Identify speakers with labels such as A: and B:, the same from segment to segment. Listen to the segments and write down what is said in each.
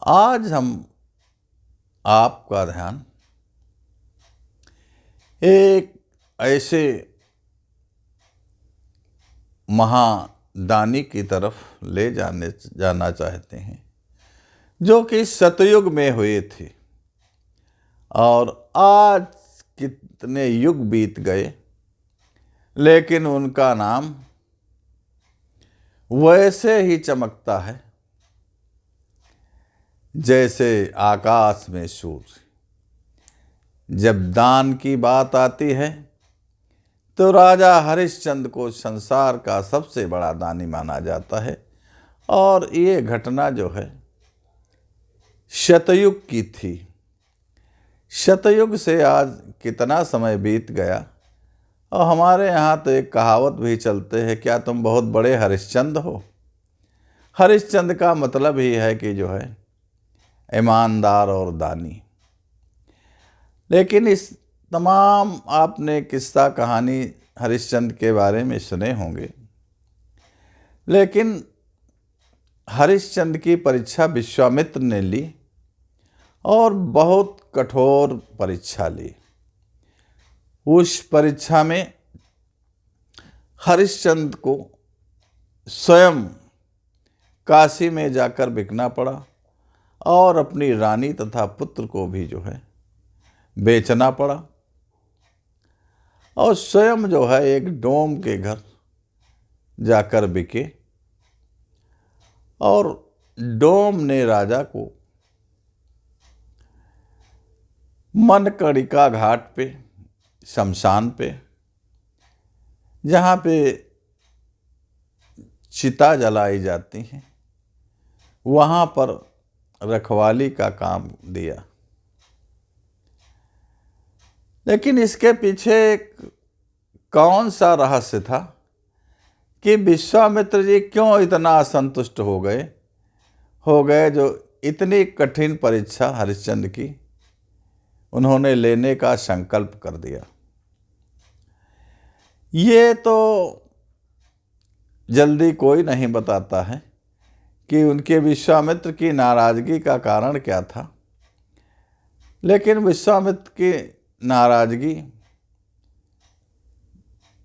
A: आज हम आपका ध्यान एक ऐसे महादानी की तरफ ले जाना चाहते हैं जो कि सतयुग में हुए थे और आज कितने युग बीत गए, लेकिन उनका नाम वैसे ही चमकता है जैसे आकाश में सूर्य। जब दान की बात आती है तो राजा हरिश्चंद्र को संसार का सबसे बड़ा दानी माना जाता है। और ये घटना जो है शतयुग की थी। शतयुग से आज कितना समय बीत गया। और हमारे यहाँ तो एक कहावत भी चलते है, क्या तुम बहुत बड़े हरिश्चंद्र हो। हरिश्चंद्र का मतलब ही है कि जो है ईमानदार और दानी। लेकिन इस तमाम आपने किस्सा कहानी हरिश्चंद्र के बारे में सुने होंगे, लेकिन हरिश्चंद्र की परीक्षा विश्वामित्र ने ली और बहुत कठोर परीक्षा ली। उस परीक्षा में हरिश्चंद्र को स्वयं काशी में जाकर बिकना पड़ा और अपनी रानी तथा पुत्र को भी जो है बेचना पड़ा और स्वयं जो है एक डोम के घर जाकर बिके। और डोम ने राजा को मनकड़िका घाट पे, शमशान पे, जहाँ पे चिता जलाई जाती हैं, वहाँ पर रखवाली का काम दिया। लेकिन इसके पीछे कौन सा रहस्य था कि विश्वामित्र जी क्यों इतना असंतुष्ट हो गए जो इतनी कठिन परीक्षा हरिश्चंद्र की उन्होंने लेने का संकल्प कर दिया। ये तो जल्दी कोई नहीं बताता है कि उनके विश्वामित्र की नाराज़गी का कारण क्या था। लेकिन विश्वामित्र की नाराज़गी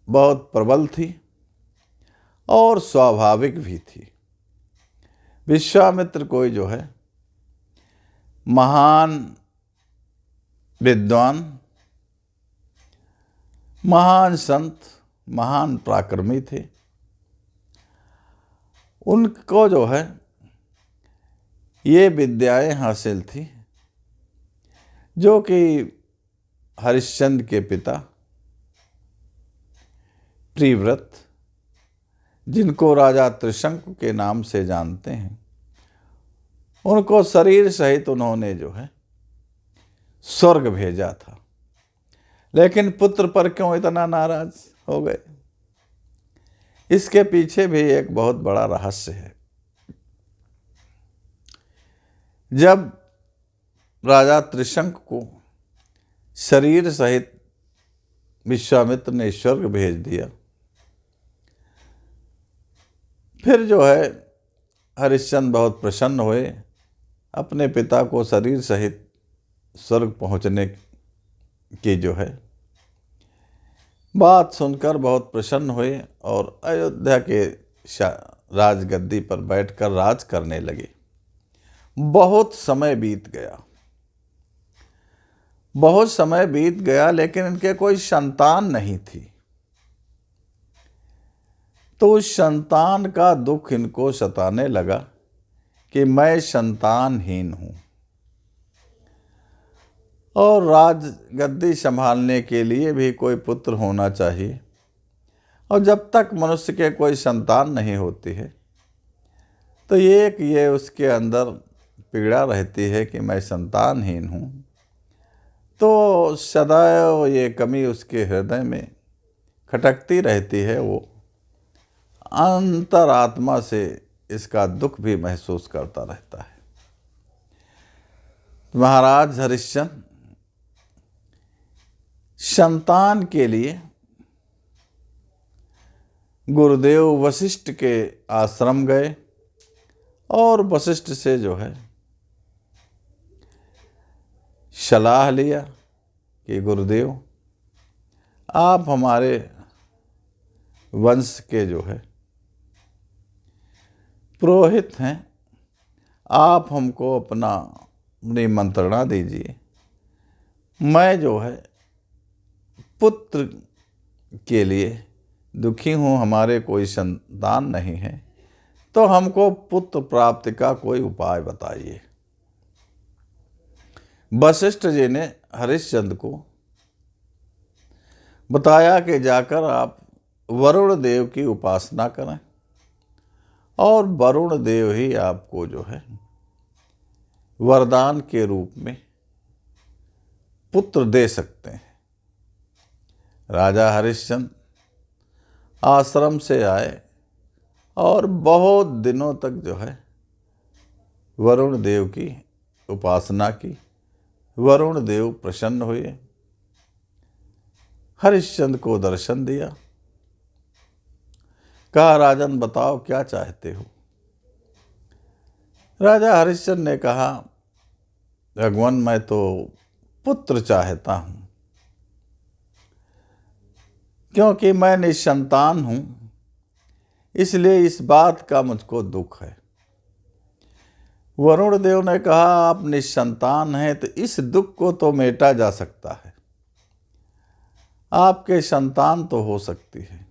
A: बहुत प्रबल थी और स्वाभाविक भी थी। विश्वामित्र कोई जो है महान विद्वान, महान संत, महान पराक्रमी थे। उनको जो है ये विद्याएं हासिल थी जो कि हरिश्चंद्र के पिता प्रिव्रत, जिनको राजा त्रिशंकु के नाम से जानते हैं, उनको शरीर सहित उन्होंने जो है स्वर्ग भेजा था। लेकिन पुत्र पर क्यों इतना नाराज हो गए, इसके पीछे भी एक बहुत बड़ा रहस्य है। जब राजा त्रिशंकु को शरीर सहित विश्वामित्र ने स्वर्ग भेज दिया, फिर जो है हरिश्चंद्र बहुत प्रसन्न हुए। अपने पिता को शरीर सहित स्वर्ग पहुंचने की जो है बात सुनकर बहुत प्रसन्न हुए और अयोध्या के राजगद्दी पर बैठकर राज करने लगे। बहुत समय बीत गया, लेकिन इनके कोई संतान नहीं थी। तो उस संतान का दुख इनको सताने लगा कि मैं संतानहीन हूँ और राजगद्दी संभालने के लिए भी कोई पुत्र होना चाहिए। और जब तक मनुष्य के कोई संतान नहीं होती है तो ये उसके अंदर पीड़ा रहती है कि मैं संतानहीन हूँ। तो सदैव ये कमी उसके हृदय में खटकती रहती है। वो अंतरात्मा से इसका दुख भी महसूस करता रहता है। महाराज हरिश्चंद्र संतान के लिए गुरुदेव वशिष्ठ के आश्रम गए और वशिष्ठ से जो है सलाह लिया कि गुरुदेव, आप हमारे वंश के जो है पुरोहित हैं, आप हमको अपनी मंत्रणा दीजिए। मैं जो है पुत्र के लिए दुखी हूँ, हमारे कोई संतान नहीं है, तो हमको पुत्र प्राप्ति का कोई उपाय बताइए। वशिष्ठ जी ने हरिश्चंद्र को बताया कि जाकर आप वरुण देव की उपासना करें और वरुण देव ही आपको जो है वरदान के रूप में पुत्र दे सकते हैं। राजा हरिश्चंद्र आश्रम से आए और बहुत दिनों तक जो है वरुण देव की उपासना की। वरुण देव प्रसन्न हुए, हरिश्चंद्र को दर्शन दिया, कहा, राजन बताओ क्या चाहते हो। राजा हरिश्चंद्र ने कहा, भगवान मैं तो पुत्र चाहता हूं, क्योंकि मैं निसंतान हूं, इसलिए इस बात का मुझको दुख है। वरुण देव ने कहा, आप निसंतान हैं तो इस दुख को तो मेटा जा सकता है, आपके संतान तो हो सकती है,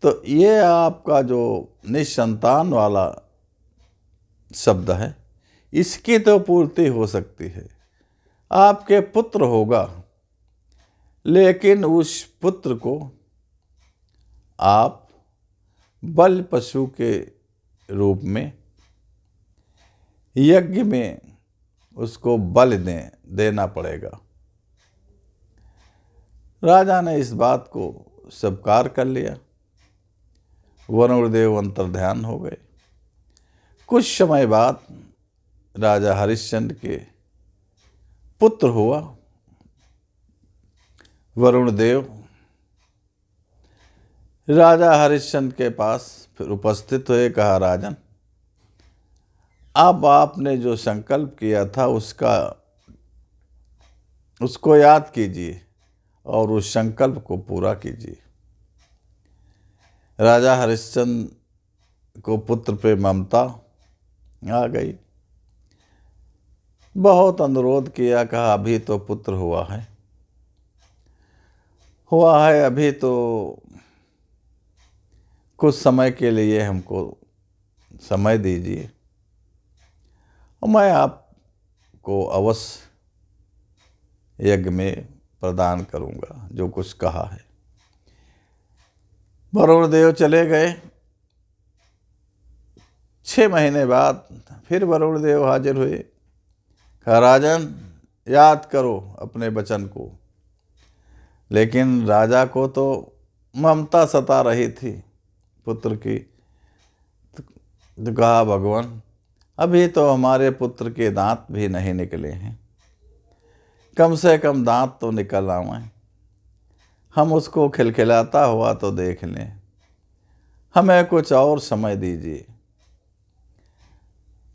A: तो ये आपका जो निसंतान वाला शब्द है इसकी तो पूर्ति हो सकती है, आपके पुत्र होगा, लेकिन उस पुत्र को आप बल पशु के रूप में यज्ञ में उसको बल देना पड़ेगा। राजा ने इस बात को स्वीकार कर लिया। वरुण देव अंतर्ध्यान हो गए। कुछ समय बाद राजा हरिश्चंद्र के पुत्र हुआ वरुण देव। राजा हरिश्चंद्र के पास फिर उपस्थित हुए, कहा, राजन अब आपने जो संकल्प किया था उसको याद कीजिए और उस संकल्प को पूरा कीजिए। राजा हरिश्चंद्र को पुत्र पे ममता आ गई। बहुत अनुरोध किया, कहा अभी तो पुत्र हुआ है, अभी तो कुछ समय के लिए हमको समय दीजिए और मैं आपको अवश्य यज्ञ में प्रदान करूंगा जो कुछ कहा है। वरुण देव चले गए। 6 महीने बाद फिर वरुण देव हाजिर हुए, कहा, राजन याद करो अपने वचन को। लेकिन राजा को तो ममता सता रही थी पुत्र की, तो कहा, भगवान अभी तो हमारे पुत्र के दांत भी नहीं निकले हैं, कम से कम दांत तो निकल आए, हम उसको खिलखिलाता हुआ तो देख लें, हमें कुछ और समय दीजिए।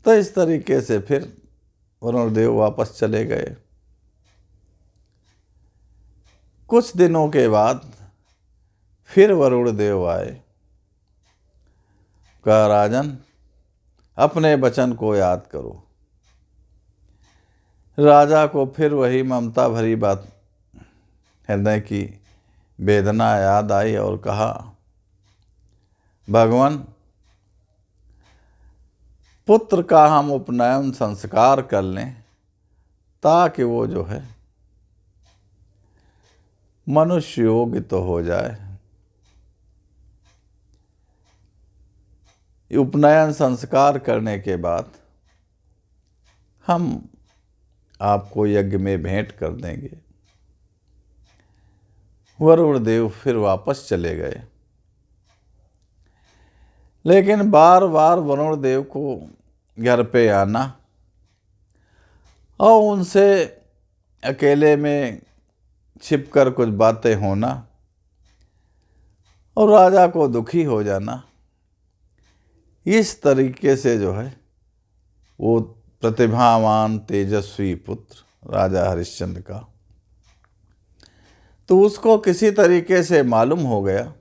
A: तो इस तरीके से फिर वरुण देव वापस चले गए। कुछ दिनों के बाद फिर वरुण देव आए, कहा, राजन अपने वचन को याद करो। राजा को फिर वही ममता भरी बात, हृदय की वेदना याद आई और कहा, भगवान पुत्र का हम उपनयन संस्कार कर लें ताकि वो जो है मनुष्य योग्य तो हो जाए। उपनयन संस्कार करने के बाद हम आपको यज्ञ में भेंट कर देंगे। वरुण देव फिर वापस चले गए। लेकिन बार बार वरुण देव को घर पे आना और उनसे अकेले में छिपकर कुछ बातें होना और राजा को दुखी हो जाना, इस तरीके से जो है वो प्रतिभावान तेजस्वी पुत्र राजा हरिश्चंद्र का। तो उसको किसी तरीके से मालूम हो गया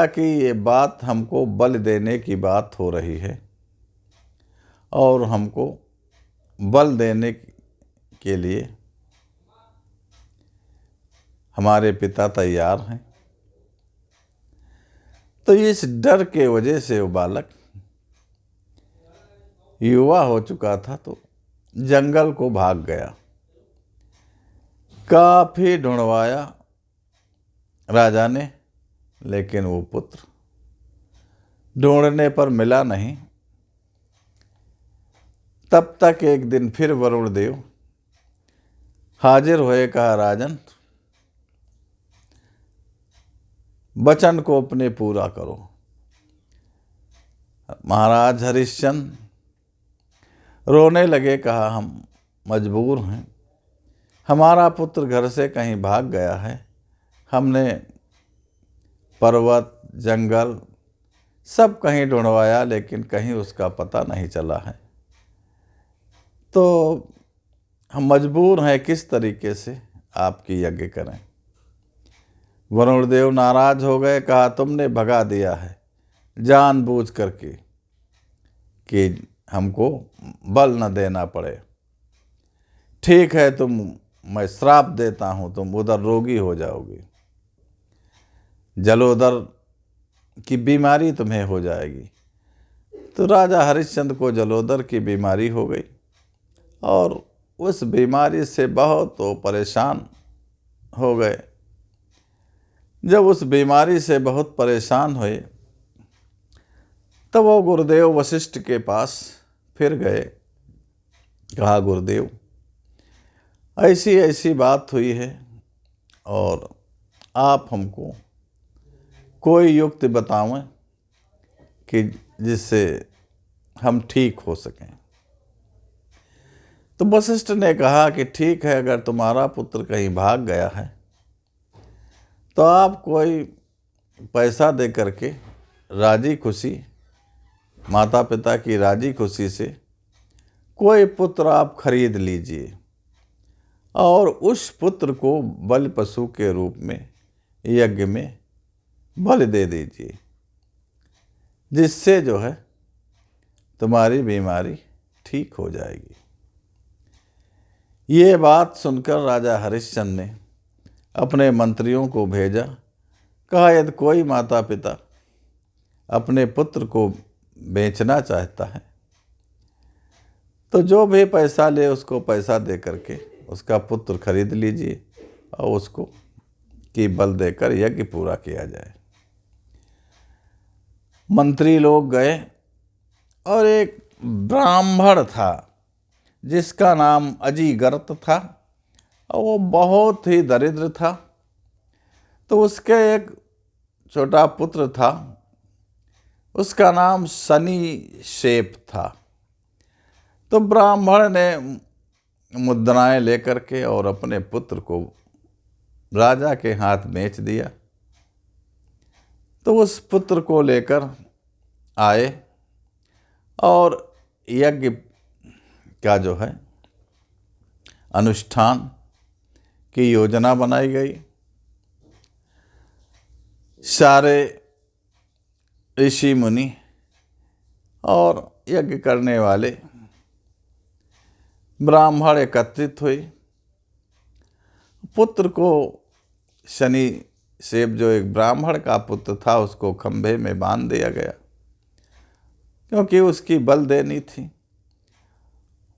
A: कि ये बात हमको बल देने की बात हो रही है और हमको बल देने के लिए हमारे पिता तैयार हैं। तो इस डर के वजह से वो बालक युवा हो चुका था, तो जंगल को भाग गया। काफी ढूंढवाया राजा ने, लेकिन वो पुत्र ढूंढने पर मिला नहीं। तब तक एक दिन फिर वरुण देव हाजिर हुए। कहा, राजन, वचन को अपने पूरा करो। महाराज हरिश्चंद्र रोने लगे। कहा, हम मजबूर हैं, हमारा पुत्र घर से कहीं भाग गया है। हमने पर्वत, जंगल सब कहीं ढूंढवाया, लेकिन कहीं उसका पता नहीं चला है। तो हम मजबूर हैं, किस तरीके से आपकी यज्ञ करें। वरुण देव नाराज हो गए। कहा, तुमने भगा दिया है जानबूझ करके कि हमको बल न देना पड़े। ठीक है, मैं श्राप देता हूँ, तुम उधर रोगी हो जाओगी, जलोदर की बीमारी तुम्हें हो जाएगी। तो राजा हरिश्चंद्र को जलोदर की बीमारी हो गई और उस बीमारी से बहुत वो परेशान हो गए। जब उस बीमारी से बहुत परेशान हुए तब वो गुरुदेव वशिष्ठ के पास फिर गए। कहा, गुरुदेव, ऐसी ऐसी बात हुई है और आप हमको कोई युक्ति बताएं कि जिससे हम ठीक हो सकें। तो वशिष्ठ ने कहा कि ठीक है, अगर तुम्हारा पुत्र कहीं भाग गया है तो आप कोई पैसा दे करके राजी खुशी, माता पिता की राजी खुशी से कोई पुत्र आप खरीद लीजिए और उस पुत्र को बलि पशु के रूप में यज्ञ में बलि दे दीजिए, जिससे जो है तुम्हारी बीमारी ठीक हो जाएगी। ये बात सुनकर राजा हरिश्चंद्र ने अपने मंत्रियों को भेजा। कहा, यदि कोई माता पिता अपने पुत्र को बेचना चाहता है तो जो भी पैसा ले उसको पैसा दे करके उसका पुत्र खरीद लीजिए और उसको की बल देकर यज्ञ पूरा किया जाए। मंत्री लोग गए और एक ब्राह्मण था जिसका नाम अजीगर्त था और वो बहुत ही दरिद्र था। तो उसके एक छोटा पुत्र था, उसका नाम शनिशेप था। तो ब्राह्मण ने मुद्राएं लेकर के और अपने पुत्र को राजा के हाथ बेच दिया। तो उस पुत्र को लेकर आए और यज्ञ का जो है अनुष्ठान की योजना बनाई गई। सारे ऋषि मुनि और यज्ञ करने वाले ब्राह्मण एकत्रित हुए। पुत्र को शनि सेब जो एक ब्राह्मण का पुत्र था उसको खंभे में बांध दिया गया, क्योंकि उसकी बल देनी थी।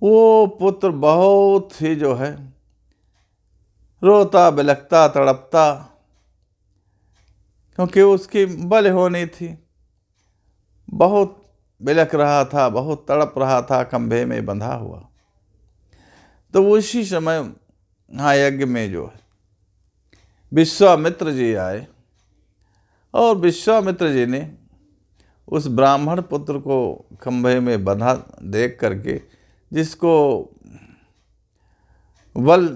A: वो पुत्र बहुत ही जो है रोता बिलखता तड़पता, क्योंकि उसकी बल होनी थी। बहुत बिलख रहा था, बहुत तड़प रहा था, खंभे में बंधा हुआ। तो उसी समय हाँ यज्ञ में जो है विश्वामित्र जी आए और विश्वामित्र जी ने उस ब्राह्मण पुत्र को खंभे में बंधा देख करके, जिसको बल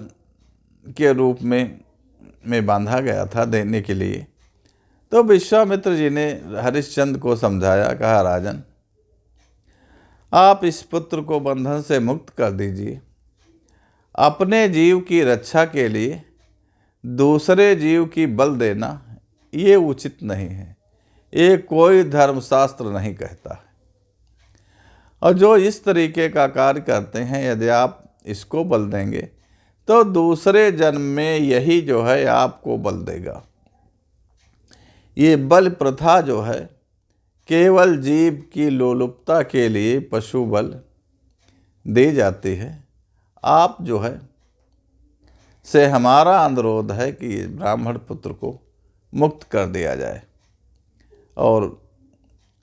A: के रूप में बांधा गया था देने के लिए, तो विश्वामित्र जी ने हरिश्चंद्र को समझाया। कहा, राजन, आप इस पुत्र को बंधन से मुक्त कर दीजिए। अपने जीव की रक्षा के लिए दूसरे जीव की बल देना ये उचित नहीं है, ये कोई धर्मशास्त्र नहीं कहता है। और जो इस तरीके का कार्य करते हैं, यदि आप इसको बल देंगे तो दूसरे जन्म में यही जो है आपको बल देगा। ये बल प्रथा जो है केवल जीव की लोलुपता के लिए पशु बल दी जाती है। आप जो है से हमारा अनुरोध है कि ब्राह्मण पुत्र को मुक्त कर दिया जाए और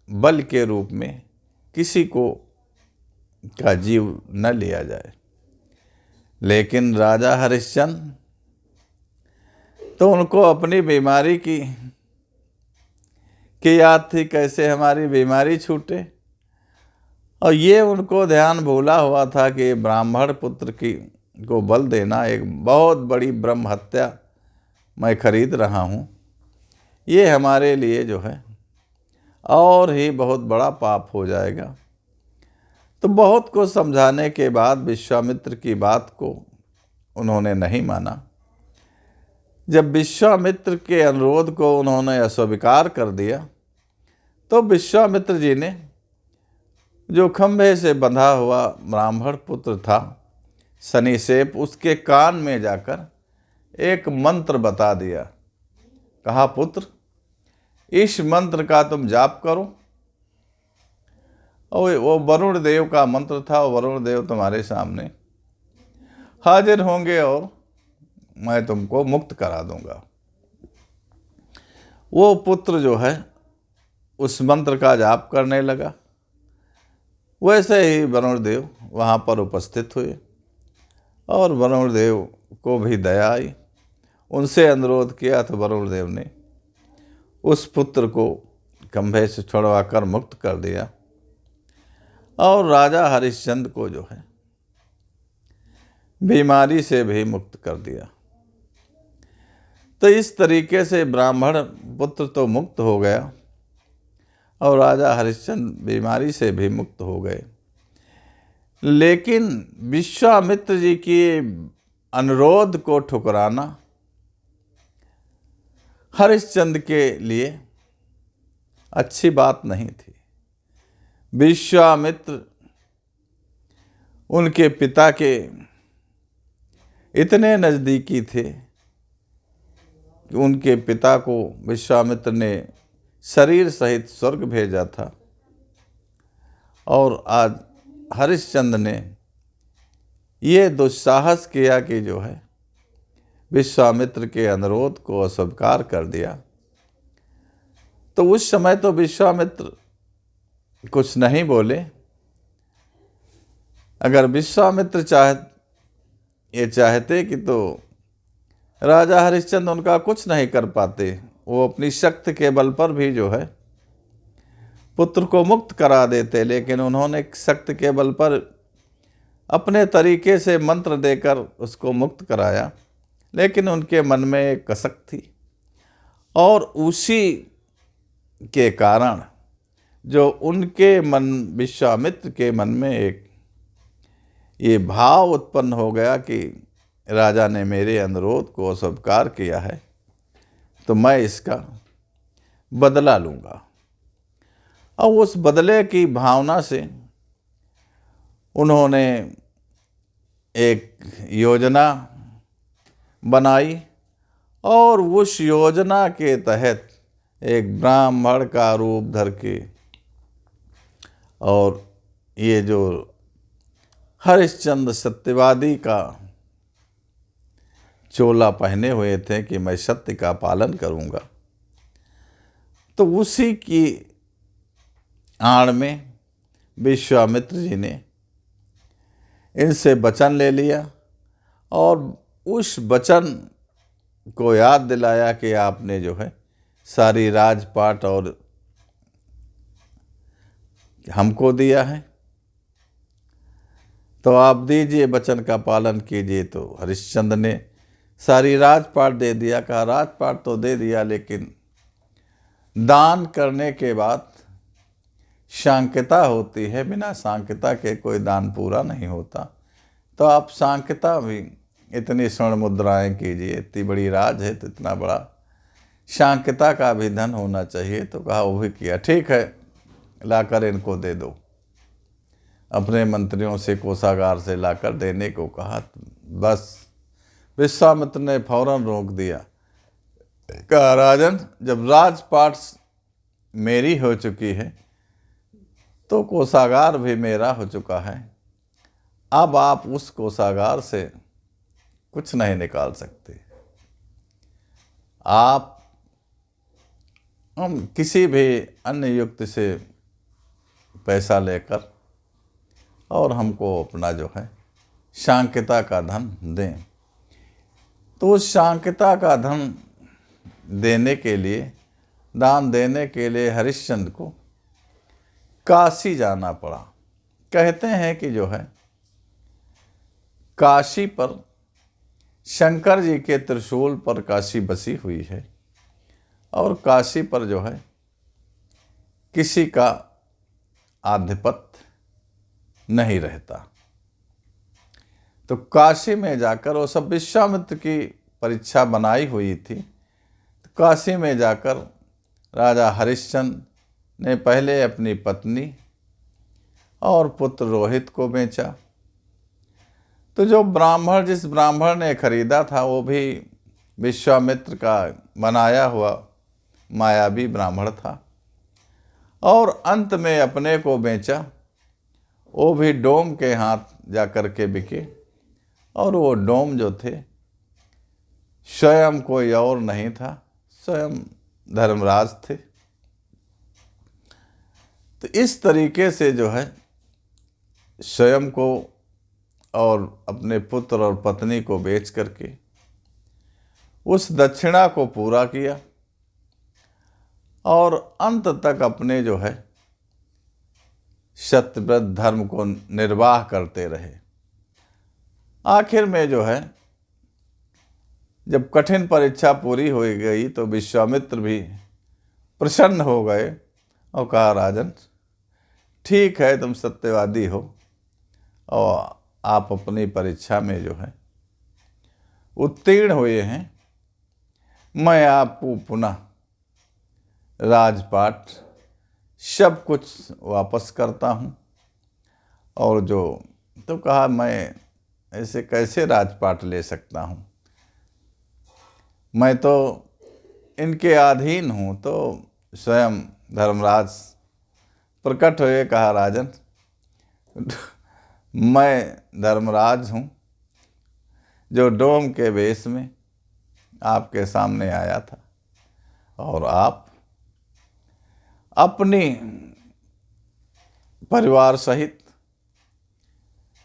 A: बल के रूप में किसी को का जीव न लिया जाए। लेकिन राजा हरिश्चंद्र तो उनको अपनी बीमारी की याद थी, कैसे हमारी बीमारी छूटे, और ये उनको ध्यान भूला हुआ था कि ब्राह्मण पुत्र को बल देना एक बहुत बड़ी ब्रह्म हत्या मैं खरीद रहा हूँ। ये हमारे लिए जो है और ही बहुत बड़ा पाप हो जाएगा। तो बहुत को समझाने के बाद विश्वामित्र की बात को उन्होंने नहीं माना। जब विश्वामित्र के अनुरोध को उन्होंने अस्वीकार कर दिया तो विश्वामित्र जी ने जो खंभे से बंधा हुआ ब्राह्मण पुत्र था शनिसेप, उसके कान में जाकर एक मंत्र बता दिया। कहा, पुत्र इस मंत्र का तुम जाप करो। और वो वरुण देव का मंत्र था। वरुण देव तुम्हारे सामने हाजिर होंगे और मैं तुमको मुक्त करा दूंगा। वो पुत्र जो है उस मंत्र का जाप करने लगा। वैसे ही वरुण देव वहाँ पर उपस्थित हुए और वरुण देव को भी दया आई। उनसे अनुरोध किया तो वरुण देव ने उस पुत्र को खंभे से छुड़वाकर मुक्त कर दिया और राजा हरिश्चंद्र को जो है बीमारी से भी मुक्त कर दिया। तो इस तरीके से ब्राह्मण पुत्र तो मुक्त हो गया और राजा हरिश्चंद्र बीमारी से भी मुक्त हो गए। लेकिन विश्वामित्र जी के अनुरोध को ठुकराना हरिश्चंद्र के लिए अच्छी बात नहीं थी। विश्वामित्र उनके पिता के इतने नज़दीकी थे कि उनके पिता को विश्वामित्र ने शरीर सहित स्वर्ग भेजा था और आज हरिश्चंद्र ने ये दुस्साहस किया कि जो है विश्वामित्र के अनुरोध को अस्वीकार कर दिया। तो उस समय तो विश्वामित्र कुछ नहीं बोले। अगर विश्वामित्र चाहते कि तो राजा हरिश्चंद्र उनका कुछ नहीं कर पाते। वो अपनी शक्ति के बल पर भी जो है पुत्र को मुक्त करा देते, लेकिन उन्होंने शक्ति के बल पर अपने तरीके से मंत्र देकर उसको मुक्त कराया। लेकिन उनके मन में एक कसक थी और उसी के कारण जो उनके मन विश्वामित्र के मन में एक ये भाव उत्पन्न हो गया कि राजा ने मेरे अनुरोध को अस्वीकार किया है तो मैं इसका बदला लूँगा। और उस बदले की भावना से उन्होंने एक योजना बनाई और उस योजना के तहत एक ब्राह्मण का रूप धर के और ये जो हरिश्चंद्र सत्यवादी का चोला पहने हुए थे कि मैं सत्य का पालन करूंगा, तो उसी की आड़ में विश्वामित्र जी ने इनसे वचन ले लिया और उस वचन को याद दिलाया कि आपने जो है सारी राजपाट और हमको दिया है, तो आप दीजिए, वचन का पालन कीजिए। तो हरिश्चंद्र ने सारी राजपाट दे दिया। कहा, राजपाट तो दे दिया, लेकिन दान करने के बाद सांख्यता होती है, बिना सांख्यता के कोई दान पूरा नहीं होता। तो आप सांख्यता भी इतनी स्वर्ण मुद्राएं कीजिए, इतनी बड़ी राज है तो इतना बड़ा सांख्यता का भी धन होना चाहिए। तो कहा वो भी किया, ठीक है लाकर इनको दे दो। अपने मंत्रियों से कोषागार से लाकर देने को कहा। बस विश्वामित्र ने फौरन रोक दिया, कहा राजन, जब राजपाट मेरी हो चुकी है तो कोषागार भी मेरा हो चुका है। अब आप उस कोषागार से कुछ नहीं निकाल सकते। आप हम किसी भी अन्य युक्ति से पैसा लेकर और हमको अपना जो है सांख्यता का धन दें। तो उस सांख्यता का धन देने के लिए, दान देने के लिए हरिश्चंद्र को काशी जाना पड़ा। कहते हैं कि जो है काशी पर शंकर जी के त्रिशूल पर काशी बसी हुई है और काशी पर जो है किसी का आधिपत्य नहीं रहता। तो काशी में जाकर, वो सब विश्वामित्र की परीक्षा बनाई हुई थी, तो काशी में जाकर राजा हरिश्चंद्र ने पहले अपनी पत्नी और पुत्र रोहित को बेचा। तो जो ब्राह्मण, जिस ब्राह्मण ने खरीदा था वो भी विश्वामित्र का बनाया हुआ मायावी ब्राह्मण था, और अंत में अपने को बेचा। वो भी डोम के हाथ जाकर के बिके, और वो डोम जो थे स्वयं कोई और नहीं था, स्वयं धर्मराज थे। तो इस तरीके से जो है स्वयं को और अपने पुत्र और पत्नी को बेच करके उस दक्षिणा को पूरा किया और अंत तक अपने जो है सत्यव्रत धर्म को निर्वाह करते रहे। आखिर में जो है जब कठिन परीक्षा पूरी हो गई तो विश्वामित्र भी प्रसन्न हो गए और कहा, राजन ठीक है, तुम सत्यवादी हो और आप अपनी परीक्षा में जो है उत्तीर्ण हुए हैं। मैं आपको पुनः राजपाट सब कुछ वापस करता हूँ। और जो तो कहा, मैं ऐसे कैसे राजपाट ले सकता हूँ, मैं तो इनके अधीन हूँ। तो स्वयं धर्मराज प्रकट हुए, कहा, राजन मैं धर्मराज हूँ जो डोम के वेश में आपके सामने आया था, और आप अपनी परिवार सहित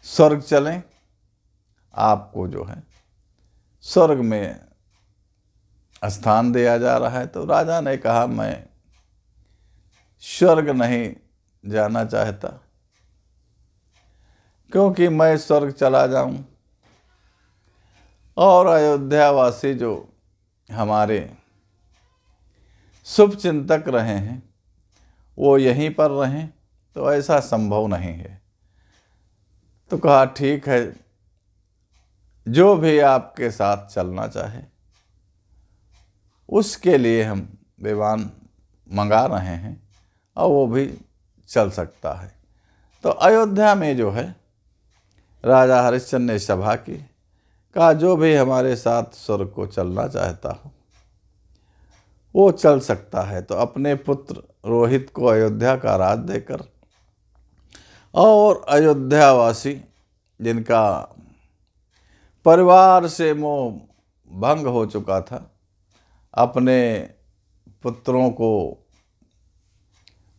A: स्वर्ग चलें। आपको जो है स्वर्ग में स्थान दिया जा रहा है। तो राजा ने कहा, मैं स्वर्ग नहीं जाना चाहता, क्योंकि मैं स्वर्ग चला जाऊं और अयोध्यावासी जो हमारे शुभ चिंतक रहे हैं वो यहीं पर रहें, तो ऐसा संभव नहीं है। तो कहा, ठीक है, जो भी आपके साथ चलना चाहे उसके लिए हम विमान मंगा रहे हैं और वो भी चल सकता है। तो अयोध्या में जो है राजा हरिश्चंद्र ने सभा की, कहा, जो भी हमारे साथ स्वर्ग को चलना चाहता हो वो चल सकता है। तो अपने पुत्र रोहित को अयोध्या का राज देकर और अयोध्यावासी जिनका परिवार से मोह भंग हो चुका था, अपने पुत्रों को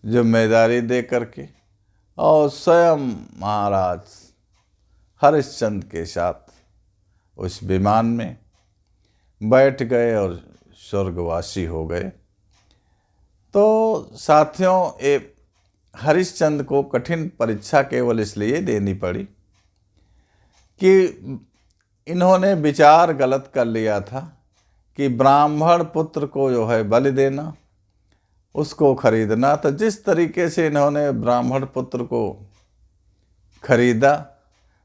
A: जिम्मेदारी दे करके और स्वयं महाराज हरिश्चंद्र के साथ उस विमान में बैठ गए और स्वर्गवासी हो गए। तो साथियों, ये हरिश्चंद्र को कठिन परीक्षा केवल इसलिए देनी पड़ी कि इन्होंने विचार गलत कर लिया था कि ब्राह्मण पुत्र को जो है बलि देना उसको खरीदना। तो जिस तरीके से इन्होंने ब्राह्मण पुत्र को खरीदा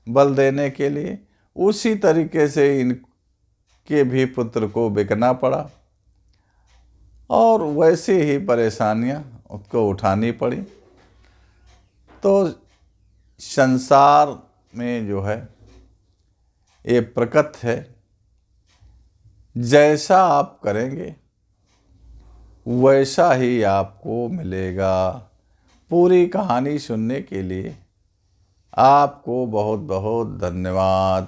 A: बल देने के लिए, उसी तरीके से इनके भी पुत्र को बिकना पड़ा और वैसे ही परेशानियां उसको उठानी पड़ी। तो संसार में जो है ये प्रकृति है, जैसा आप करेंगे वैसा ही आपको मिलेगा। पूरी कहानी सुनने के लिए आपको बहुत बहुत धन्यवाद।